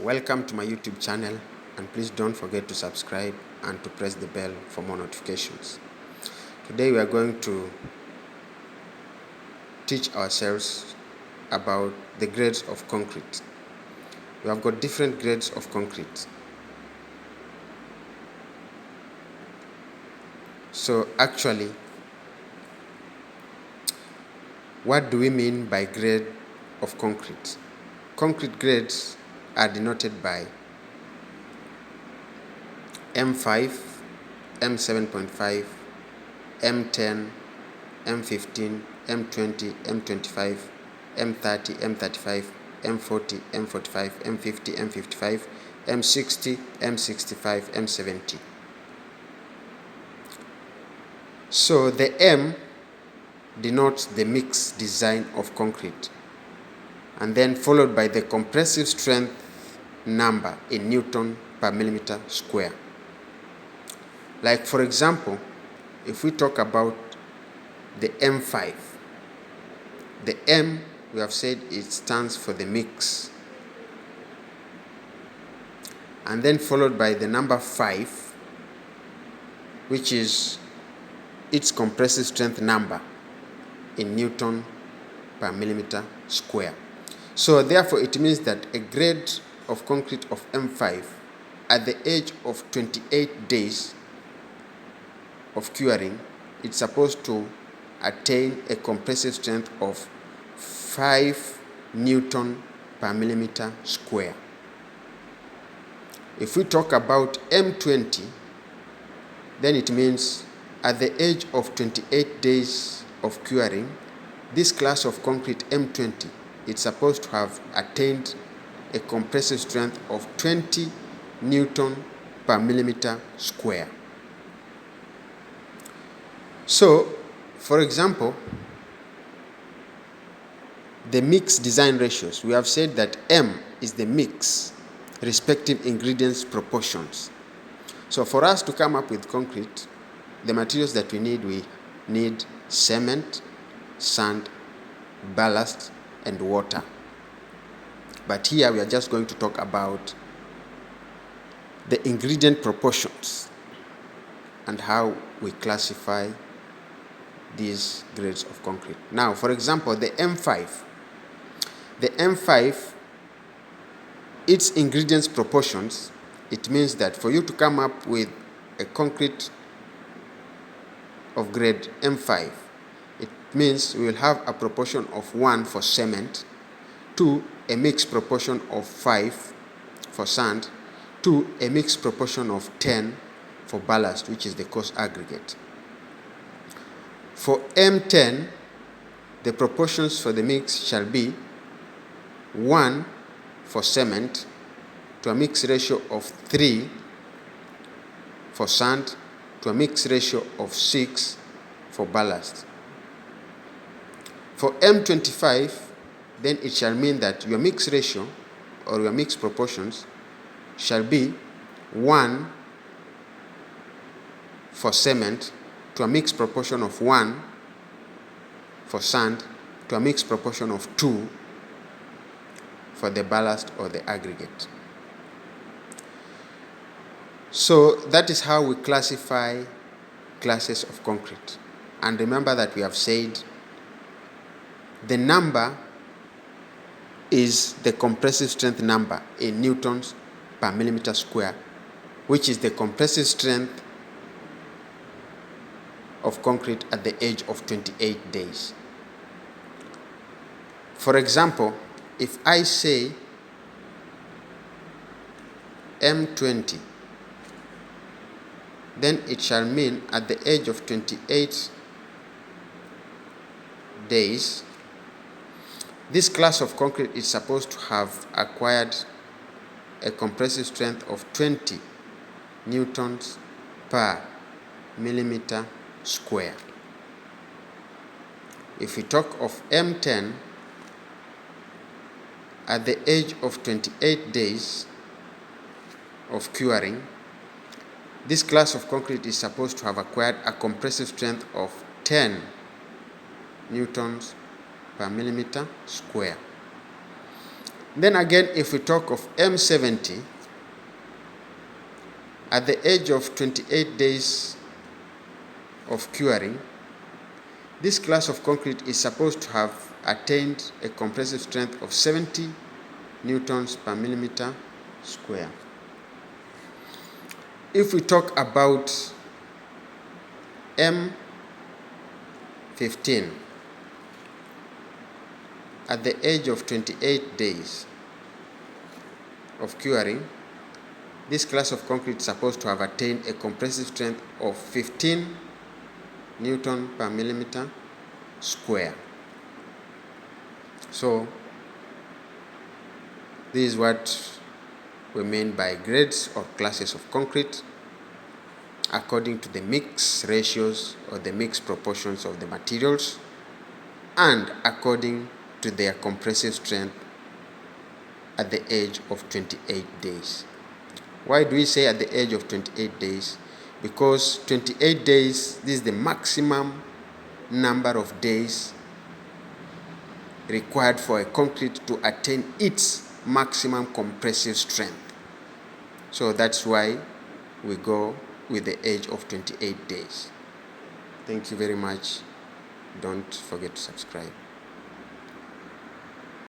Welcome to my YouTube channel, and please don't forget to subscribe and to press the bell for more notifications. Today we are going to teach ourselves about the grades of concrete. We have got different grades of concrete. So actually, what do we mean by grade of concrete? Concrete grades are denoted by M5, M7.5, M10, M15, M20, M25, M30, M35, M40, M45, M50, M55, M60, M65, M70. So the M denotes the mixed design of concrete, and then followed by the compressive strength number in Newton per millimeter square. Like for example, if we talk about the M5, the M, we have said it stands for the mix, and then followed by the number 5, which is its compressive strength number in Newton per millimeter square. So therefore it means that a grade of concrete of M5 at the age of 28 days of curing, it's supposed to attain a compressive strength of 5 Newton per millimeter square. If we talk about M20, then it means at the age of 28 days of curing, this class of concrete M20, it's supposed to have attained a compressive strength of 20 Newton per millimeter square. So, for example, the mix design ratios, we have said that M is the mix respective ingredients proportions. So for us to come up with concrete, the materials that we need cement, sand, ballast, and water. But here we are just going to talk about the ingredient proportions and how we classify these grades of concrete. Now, for example, the M5. The M5, its ingredients proportions, it means that for you to come up with a concrete of grade M5, it means we will have a proportion of 1 for cement, 2 a mixed proportion of 5 for sand, 2 a mixed proportion of 10 for ballast, which is the coarse aggregate. For M10, the proportions for the mix shall be 1 for cement to a mixed ratio of 3 for sand to a mixed ratio of 6 for ballast. For M25, then it shall mean that your mixed ratio or your mixed proportions shall be 1 for cement to a mixed proportion of 1 for sand to a mixed proportion of 2 for the ballast or the aggregate. So that is how we classify classes of concrete. And remember that we have said the number is the compressive strength number in newtons per millimeter square, which is the compressive strength of concrete at the age of 28 days. For example, if I say M20, then it shall mean at the age of 28 days, this class of concrete is supposed to have acquired a compressive strength of 20 newtons per millimeter square. If we talk of M10, at the age of 28 days of curing, this class of concrete is supposed to have acquired a compressive strength of 10 newtons per millimeter square. Then again, if we talk of M70, at the age of 28 days of curing, this class of concrete is supposed to have attained a compressive strength of 70 newtons per millimeter square. If we talk about M15, at the age of 28 days of curing, this class of concrete is supposed to have attained a compressive strength of 15 Newton per millimeter square. So this is what we mean by grades or classes of concrete according to the mix ratios or the mix proportions of the materials and according to their compressive strength at the age of 28 days. Why do we say at the age of 28 days? Because 28 days, this is the maximum number of days required for a concrete to attain its maximum compressive strength. So that's why we go with the age of 28 days. Thank you very much. Don't forget to subscribe.